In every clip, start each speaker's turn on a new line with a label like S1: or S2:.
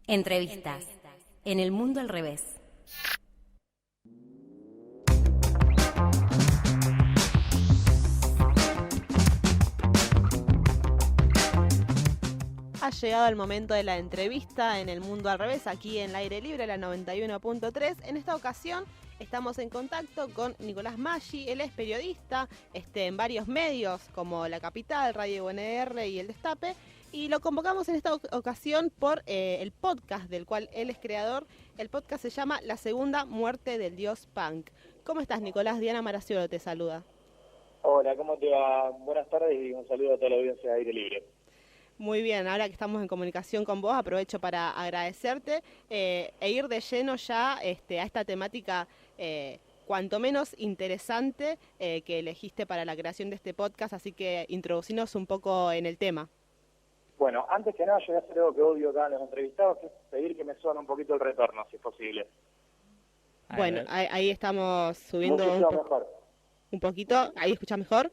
S1: Entrevistas. En el mundo al revés.
S2: Ha llegado el momento de la entrevista en el mundo al revés, aquí en el aire libre, la 91.3. En esta ocasión estamos en contacto con Nicolás Maggi. Él es periodista en varios medios como La Capital, Radio UNR y El Destape. Y lo convocamos en esta ocasión por el podcast del cual él es creador. El podcast se llama La Segunda Muerte del Dios Punk. ¿Cómo estás, Nicolás? Diana Maraciolo te saluda.
S3: Hola, ¿cómo te va? Buenas tardes y un saludo a toda la audiencia de Aire Libre.
S2: Muy bien, ahora que estamos en comunicación con vos, aprovecho para agradecerte e ir de lleno ya a esta temática cuanto menos interesante que elegiste para la creación de este podcast, así que introducinos un poco en el tema.
S3: Bueno, antes que nada yo voy a hacer algo que odio acá en los entrevistados, que es pedir que me suene un poquito el retorno, si es posible.
S2: Bueno, ahí estamos subiendo
S3: mejor.
S2: Un poquito, ¿ahí escuchas mejor?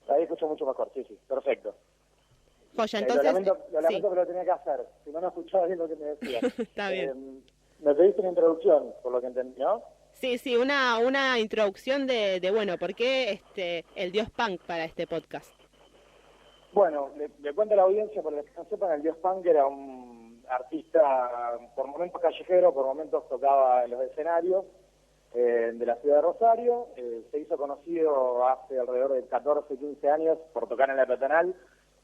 S3: Ahí escucho mucho mejor, sí, perfecto.
S2: Joya, entonces...
S3: Lo lamento
S2: sí.
S3: que lo tenía que hacer, si no escuchaba bien lo que me decía.
S2: Está bien.
S3: Me pediste una introducción, por lo que entendí, ¿no?
S2: Sí, una introducción de bueno, ¿por qué el Dios Punk para este podcast?
S3: Bueno, le cuento a la audiencia, por los que no sepan, el Dios Punk era un artista, por momentos callejero, por momentos tocaba en los escenarios de la ciudad de Rosario. Se hizo conocido hace alrededor de 14, 15 años por tocar en la peatonal,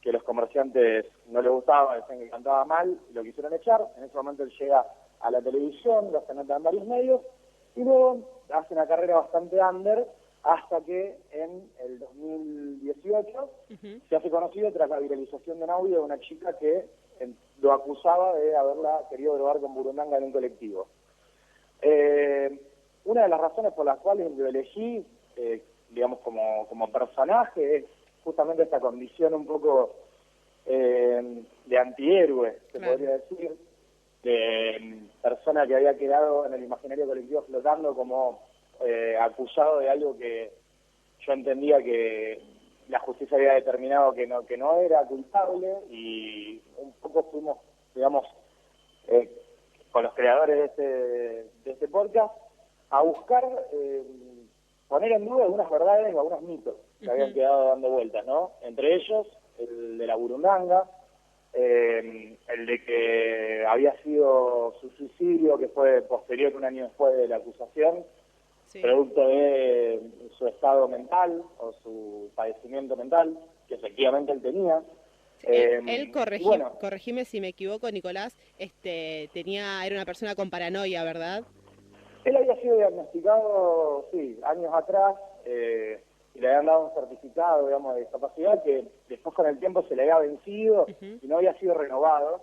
S3: que los comerciantes no les gustaba, decían que cantaba mal, y lo quisieron echar. En ese momento él llega a la televisión, lo hace nota en varios medios, y luego hace una carrera bastante under, hasta que en el 2018 se hace conocido tras la viralización de un audio de una chica que lo acusaba de haberla querido drogar con burundanga en un colectivo. Una de las razones por las cuales lo elegí, digamos, como personaje, es justamente esta condición un poco de antihéroe, se podría decir, de persona que había quedado en el imaginario colectivo flotando como acusado de algo que yo entendía que la justicia había determinado que no era culpable, y un poco fuimos, digamos, con los creadores de este podcast a buscar poner en duda algunas verdades o algunos mitos que habían quedado dando vueltas, ¿no? Entre ellos, el de la burundanga, el de que había sido su suicidio, que fue posterior, un año después de la acusación, sí, producto de su estado mental o su padecimiento mental, que efectivamente él tenía.
S2: Él corregime si me equivoco, Nicolás, era una persona con paranoia, ¿verdad?
S3: Él había sido diagnosticado, sí, años atrás, y le habían dado un certificado, digamos, de discapacidad que después con el tiempo se le había vencido y no había sido renovado.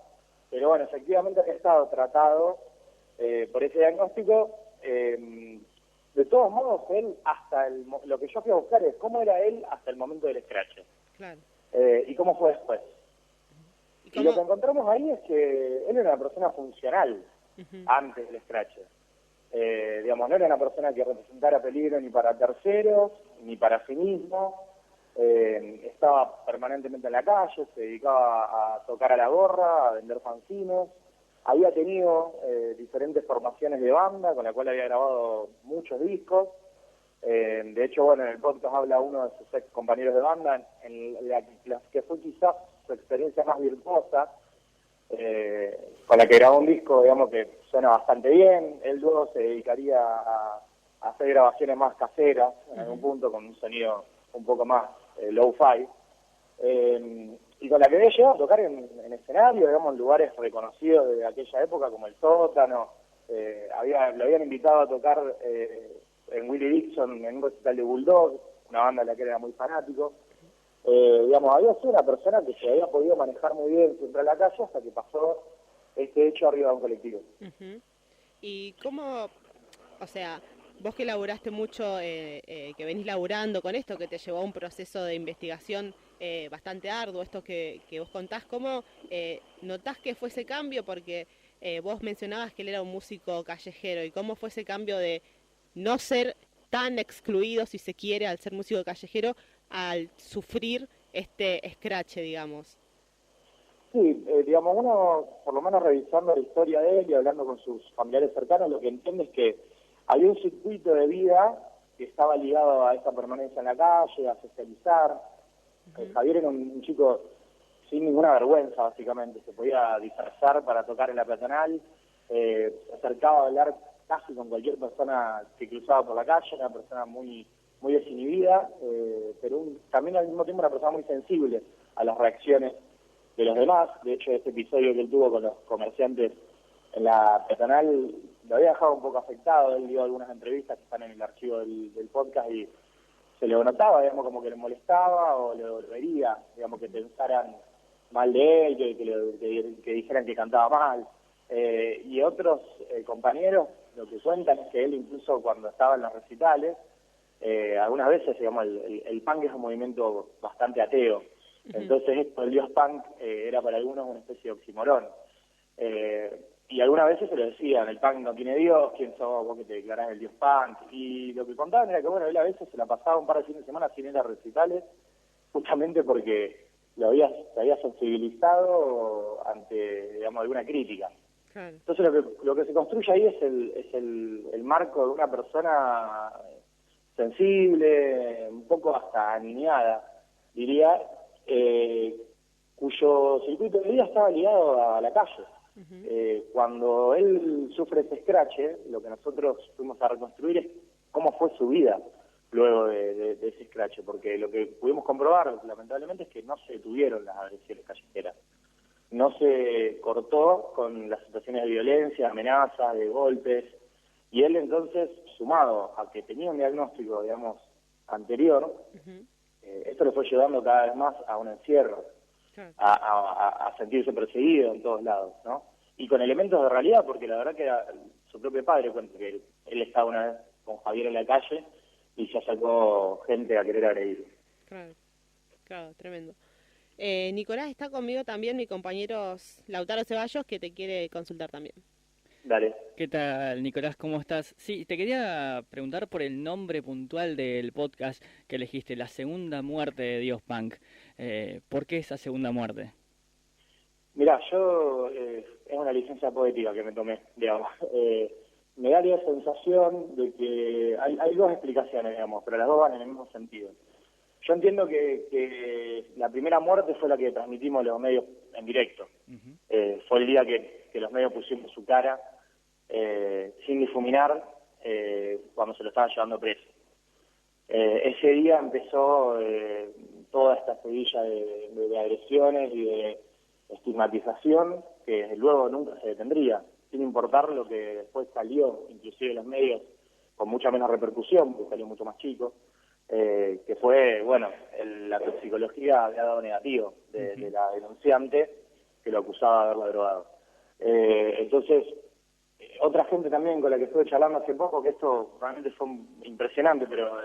S3: Pero bueno, efectivamente había estado tratado por ese diagnóstico. De todos modos, él lo que yo fui a buscar es cómo era él hasta el momento del scratch. Claro. Y cómo fue después. Y lo que encontramos ahí es que él era una persona funcional antes del scratch. Digamos, no era una persona que representara peligro ni para terceros, ni para sí mismo. Estaba permanentemente en la calle, se dedicaba a tocar a la gorra, a vender fanzines. Había tenido diferentes formaciones de banda, con la cual había grabado muchos discos. De hecho, bueno, en el podcast habla uno de sus ex compañeros de banda, en la que fue quizás su experiencia más virtuosa, con la que grabó un disco, digamos, que suena bastante bien. Él luego se dedicaría a hacer grabaciones más caseras, en algún punto, con un sonido un poco más low-fi. Y con la que había llegado a tocar en escenario, digamos, en lugares reconocidos de aquella época, como el Sótano. Lo habían invitado a tocar en Willie Dixon, en un recital de Bulldog, una banda de la que era muy fanático. Digamos, había sido una persona que se había podido manejar muy bien siempre a la calle hasta que pasó este hecho arriba de un colectivo.
S2: ¿Y cómo, o sea, vos que laburaste mucho, que venís laburando con esto, que te llevó a un proceso de investigación bastante arduo, esto que vos contás, ¿cómo notás que fue ese cambio? Porque vos mencionabas que él era un músico callejero, ¿y cómo fue ese cambio de no ser tan excluido, si se quiere, al ser músico callejero, al sufrir este scratch, digamos?
S3: Sí, digamos, uno, por lo menos revisando la historia de él y hablando con sus familiares cercanos, lo que entiende es que había un circuito de vida que estaba ligado a esa permanencia en la calle, a socializar. Javier era un chico sin ninguna vergüenza, básicamente. Se podía disfrazar para tocar en la peatonal, se acercaba a hablar casi con cualquier persona que cruzaba por la calle, una persona muy desinhibida, pero también al mismo tiempo una persona muy sensible a las reacciones de los demás. De hecho, este episodio que él tuvo con los comerciantes en la peatonal lo había dejado un poco afectado. Él dio algunas entrevistas que están en el archivo del podcast y se lo notaba, digamos, como que le molestaba o le dolería, digamos, que pensaran mal de él, que dijeran que cantaba mal. Y otros compañeros lo que cuentan es que él, incluso cuando estaba en los recitales, algunas veces, digamos, el punk es un movimiento bastante ateo. Entonces esto, el dios punk, era para algunos una especie de oximorón. Y algunas veces se lo decían, el punk no tiene dios, ¿quién sos vos que te declarás el dios punk? Y lo que contaban era que, bueno, él a veces se la pasaba un par de fines de semana sin ir a recitales, justamente porque se había sensibilizado ante, digamos, alguna crítica. Claro. Entonces lo que se construye ahí es el marco de una persona sensible, un poco hasta aniñada, diría, cuyo circuito de vida estaba ligado a la calle. Cuando él sufre ese escrache, lo que nosotros fuimos a reconstruir es cómo fue su vida luego de ese escrache, porque lo que pudimos comprobar, lamentablemente, es que no se detuvieron las agresiones callejeras. No se cortó con las situaciones de violencia, amenazas, de golpes, y él entonces, sumado a que tenía un diagnóstico, digamos, anterior, esto le fue llevando cada vez más a un encierro, a sentirse perseguido en todos lados, ¿no? Y con elementos de realidad, porque la verdad que su propio padre cuenta que él estaba una vez con Javier en la calle y se acercó gente a querer agredirlo.
S2: Claro, tremendo. Nicolás, está conmigo también mi compañero Lautaro Ceballos, que te quiere consultar también.
S3: Dale.
S4: ¿Qué tal, Nicolás? ¿Cómo estás? Sí, te quería preguntar por el nombre puntual del podcast que elegiste, La Segunda Muerte de Dios Punk. ¿Por qué esa segunda muerte?
S3: Mirá, yo, es una licencia poética que me tomé, digamos. Me da la sensación de que hay dos explicaciones, digamos, pero las dos van en el mismo sentido. Yo entiendo que la primera muerte fue la que transmitimos los medios en directo. Fue el día que los medios pusimos su cara, sin difuminar, cuando se lo estaban llevando preso. Ese día empezó toda esta seguilla de agresiones y de estigmatización que desde luego nunca se detendría, sin importar lo que después salió, inclusive en los medios, con mucha menos repercusión, porque salió mucho más chico, que fue, bueno, la toxicología había dado negativo de la denunciante que lo acusaba de haberla drogado. Entonces, otra gente también con la que estuve charlando hace poco, que esto realmente fue impresionante, pero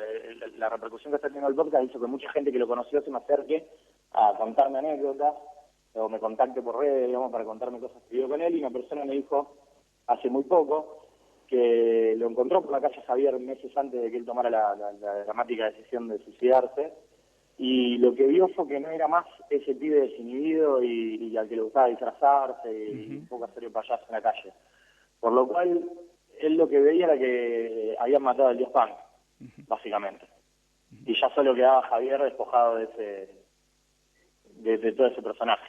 S3: la repercusión que está teniendo el podcast hizo que mucha gente que lo conoció se me acerque a contarme anécdotas, o me contacte por redes, digamos, para contarme cosas que vivió con él, y una persona me dijo hace muy poco que lo encontró por la calle Javier meses antes de que él tomara la dramática decisión de suicidarse, y lo que vio fue que no era más ese pibe desinhibido y al que le gustaba disfrazarse y un poco hacer el payaso en la calle. Por lo cual, él lo que veía era que habían matado al dios punk, básicamente. Y ya solo quedaba Javier despojado de todo ese personaje.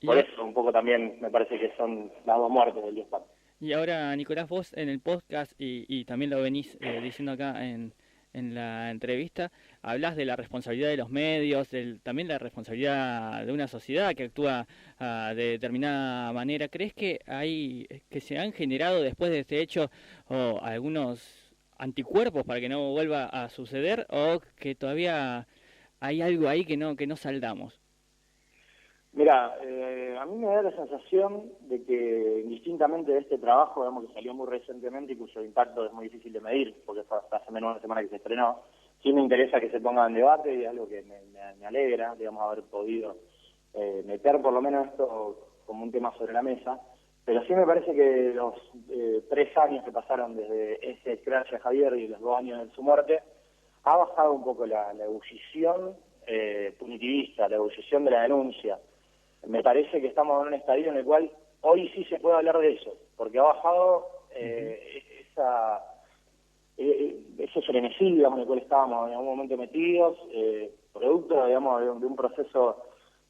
S3: Por eso un poco también me parece que son las dos muertes del dios punk.
S4: Y ahora, Nicolás, vos en el podcast, y también lo venís diciendo acá en la entrevista, hablas de la responsabilidad de los medios, también la responsabilidad de una sociedad que actúa de determinada manera. ¿Crees que se han generado después de este hecho algunos anticuerpos para que no vuelva a suceder, o que todavía hay algo ahí que no saldamos?
S3: Mira, a mí me da la sensación de que, indistintamente de este trabajo, digamos, que salió muy recientemente y cuyo impacto es muy difícil de medir, porque fue hace menos de una semana que se estrenó, sí me interesa que se ponga en debate y es algo que me alegra, digamos, haber podido meter por lo menos esto como un tema sobre la mesa, pero sí me parece que los 3 años que pasaron desde ese crash a Javier y los 2 años de su muerte, ha bajado un poco la ebullición punitivista, la ebullición de la denuncia. me parece que estamos en un estadio en el cual hoy sí se puede hablar de eso, porque ha bajado ese frenesí, digamos, en el cual estábamos en algún momento metidos, producto, digamos, de un proceso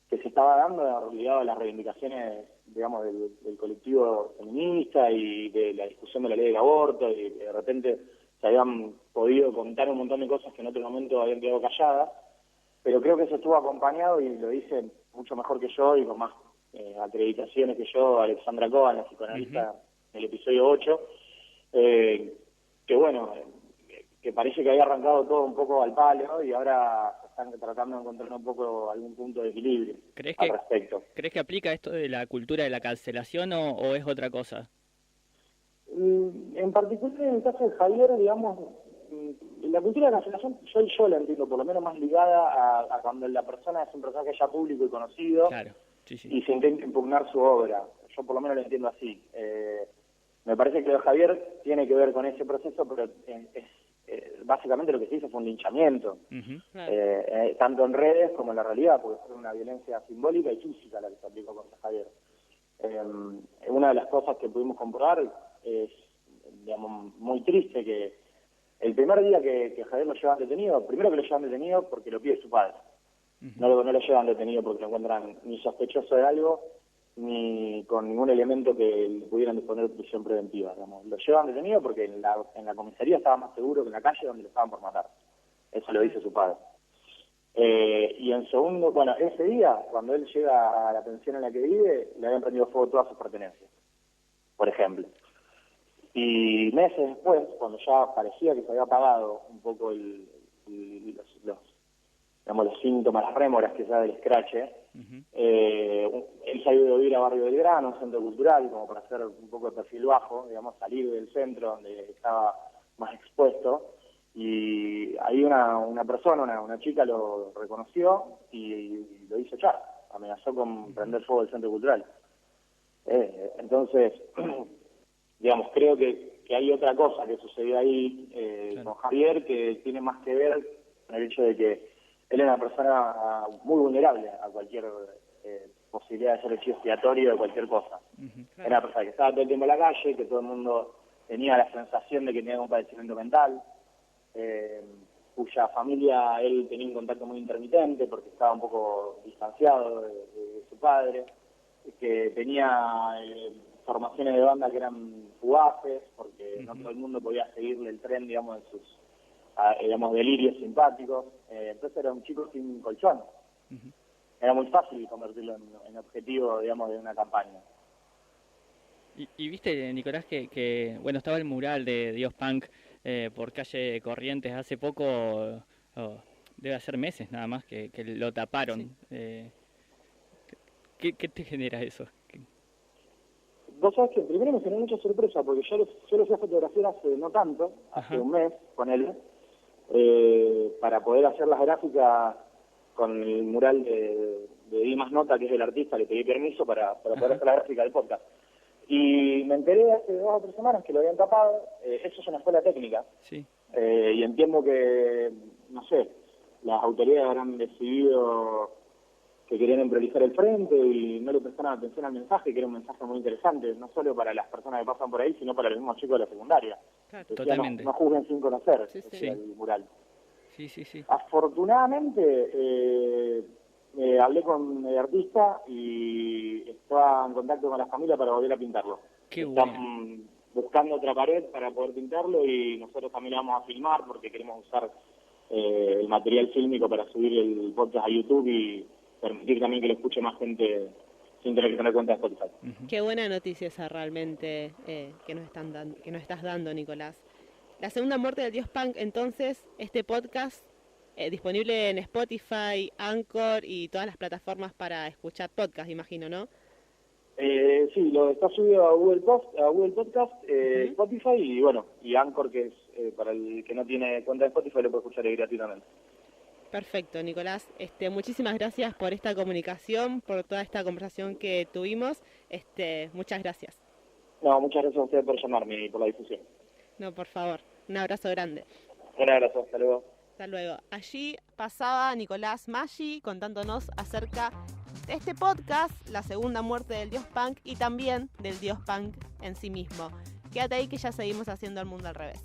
S3: que se estaba dando ligado a las reivindicaciones, digamos, del colectivo feminista y de la discusión de la ley del aborto, y de repente se habían podido contar un montón de cosas que en otro momento habían quedado calladas, pero creo que eso estuvo acompañado, y lo dice mucho mejor que yo y con más acreditaciones que yo, Alexandra Cohen, la psicoanalista del episodio 8, que bueno, que parece que había arrancado todo un poco al palo y ahora están tratando de encontrar un poco algún punto de equilibrio al respecto.
S4: ¿Crees que aplica esto de la cultura de la cancelación o es otra cosa?
S3: En particular en el caso de Javier, digamos, la cultura de la cancelación yo la entiendo por lo menos más ligada a cuando la persona es un personaje ya público y conocido.
S4: Claro, sí.
S3: Y se intenta impugnar su obra. Yo por lo menos lo entiendo así. Me parece que lo de Javier tiene que ver con ese proceso, pero básicamente lo que se hizo fue un linchamiento, tanto en redes como en la realidad, porque fue una violencia simbólica y física la que se aplicó contra Javier. Una de las cosas que pudimos comprobar es, digamos, muy triste, que el primer día que Javier lo llevan detenido, primero que lo llevan detenido porque lo pide su padre. No lo llevan detenido porque lo encuentran ni sospechoso de algo, ni con ningún elemento que le pudieran disponer de prisión preventiva. Digamos. Lo llevan detenido porque en la comisaría estaba más seguro que en la calle donde lo estaban por matar. Eso lo dice su padre. Y en segundo, bueno, ese día, cuando él llega a la pensión en la que vive, le habían prendido fuego todas sus pertenencias, por ejemplo. Y meses después, cuando ya parecía que se había apagado un poco los síntomas, las rémoras que ya del escrache, él se ha ido a vivir a Barrio Belgrano, un centro cultural, como para hacer un poco de perfil bajo, digamos, salir del centro donde estaba más expuesto, y ahí una persona, una chica lo reconoció y lo hizo echar, amenazó con prender fuego el centro cultural. Entonces, digamos, creo que hay otra cosa que sucedió ahí con Javier, que tiene más que ver con el hecho de que él era una persona muy vulnerable a cualquier posibilidad de ser el chivo expiatorio de cualquier cosa. Era una persona que estaba todo el tiempo en la calle, que todo el mundo tenía la sensación de que tenía un padecimiento mental, cuya familia él tenía un contacto muy intermitente porque estaba un poco distanciado de su padre, que tenía formaciones de banda que eran fugaces, porque no todo el mundo podía seguirle el tren, digamos, de sus delirios simpáticos. Entonces era un chico sin colchón. Era muy fácil convertirlo en objetivo, digamos, de una campaña.
S4: Y viste, Nicolás, que bueno, estaba el mural de Dios Punk por calle Corrientes hace poco, debe hacer meses nada más, que lo taparon. Sí. ¿Qué te genera eso?
S3: Vos sabés que primero me generó mucha sorpresa, porque yo lo fui a fotografiar hace no tanto, hace un mes con él, para poder hacer las gráficas con el mural de Dimas Nota, que es el artista, le pedí permiso para poder hacer la gráfica del podcast. Y me enteré hace 2 o 3 semanas que lo habían tapado. Eso es una escuela técnica. Sí. Y entiendo que, no sé, las autoridades habrán decidido que querían priorizar el frente y no le prestaron atención al mensaje, que era un mensaje muy interesante, no solo para las personas que pasan por ahí, sino para los mismos chicos de la secundaria. Claro, decía, totalmente. No juzguen sin conocer, el mural. Sí. Afortunadamente, hablé con el artista y estaba en contacto con la familia para volver a pintarlo. Están buscando otra pared para poder pintarlo y nosotros también vamos a filmar porque queremos usar el material fílmico para subir el podcast a YouTube y permitir también que lo escuche más gente sin tener que tener cuenta de Spotify.
S2: Qué buena noticia esa realmente que nos estás dando, Nicolás. La segunda muerte del Dios Punk, entonces, este podcast disponible en Spotify, Anchor y todas las plataformas para escuchar podcast, imagino, ¿no?
S3: Sí, lo está subido a Google Podcast, Spotify y Anchor, que es para el que no tiene cuenta de Spotify, lo puede escuchar ahí gratuitamente.
S2: Perfecto, Nicolás. Muchísimas gracias por esta comunicación, por toda esta conversación que tuvimos. Muchas gracias.
S3: No, muchas gracias a ustedes por llamarme y por la difusión.
S2: No, por favor. Un abrazo grande.
S3: Un abrazo, hasta luego.
S2: Hasta luego. Allí pasaba Nicolás Maggi contándonos acerca este podcast, la segunda muerte del dios punk y también del dios punk en sí mismo. Quédate ahí que ya seguimos haciendo el mundo al revés.